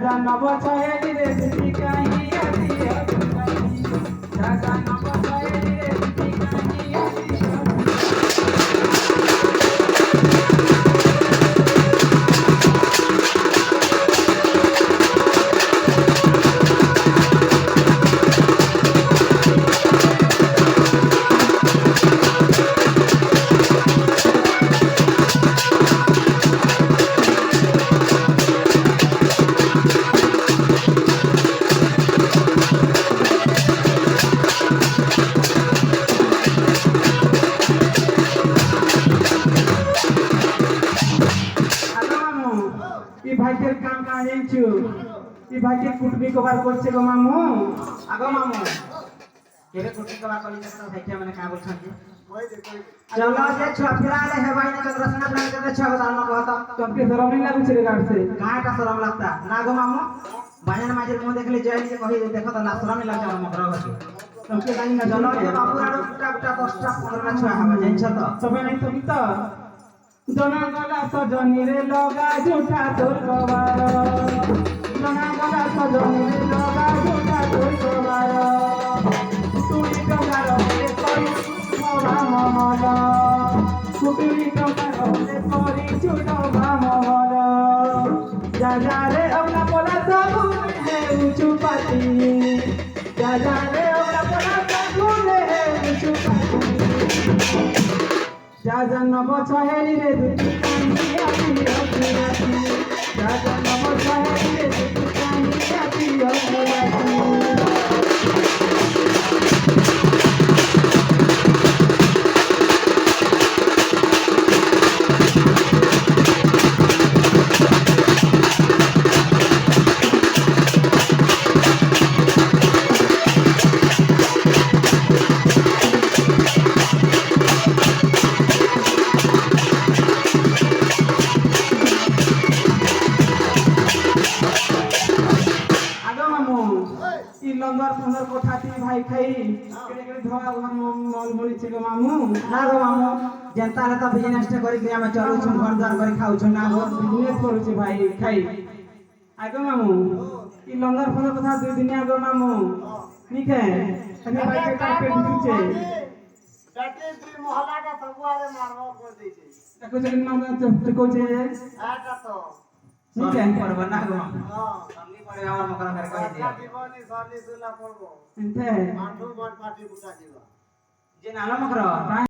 রাজা নব ছয়েলি রে দুটি কাহি আদি রাজা নব ছয়েলি রে দুটি কাহি আদি ভাইদের কাম কাহিয়েছো এই ভাইকে কুটবি কভার করছে গো মামু আগো মামু কেবে কুটি কবার কলি তো ভাইটা মানে কা বলছন যে চলো যে ছুয়া ফিরালে হে ভাই না চন্দ্রসেনা প্ল্যান করতে ছুয়া দাল মা কহতা তোকে শরম नहीं লাগুছে রে গাড়ছে কাটা শরম লাগতা না গো মামু বাজার মাঝে মুহ দেখলে জয় যে কহি দেখো তো না শরম লাগছে আমার মকর হচ্ছে তোকে জানি না চলো যে বাবু আর দুটা দুটা 10টা 15টা ছুয়া হবে জানছ তো তবে নাই তুমি তো জনা গলা সজনী রে লগা ঝুঠা তোর কবার জনা গলা সজনী রে লগা ঝুঠা তোর কবার তুই টঙ্কা রে কই মোরা মমল কুটুরি টঙ্কা রে করি ছোট মামল যা যা রে ওলা পোলা সাবু হে উঁচু পাতি যা যা রে ওলা পোলা সাবু হে উঁচু পাতি রাজা নব ছহেলি রে দুটি কাহি আদি রাতি রাজা নব ছহেলি রে দুটি কাহি আদি রাতি লঙ্গর ফঙ্গর কোঠাতি ভাই খাই কেড়ে কেড়ে ধোয়া মল মরিছে গো মামু না গো মামু জেনতা রে তো বিজনেসটা করি কি আমি চলুছুন ঘর দ্বার করে খাউছুন না গো বিজনেস করছে ভাই খাই আগো মামু ই লঙ্গর ফঙ্গর কথা দুই দিন আগো মামু নিকে আমি ভাইকে কাপে দিছে ডাকে দুই মহলাটা সবুয়ারে মারব করে দিছে দেখো যেন মামু তো কোছে এটা তো নিকে পড়ব না গো হ্যাঁ সামনে পড়ে আমার মকর করে কই দিও জীবনী সনি সুলা পড়ব এতে মাঠু মাঠ পাটি বুটা দিবা যে নালা মকর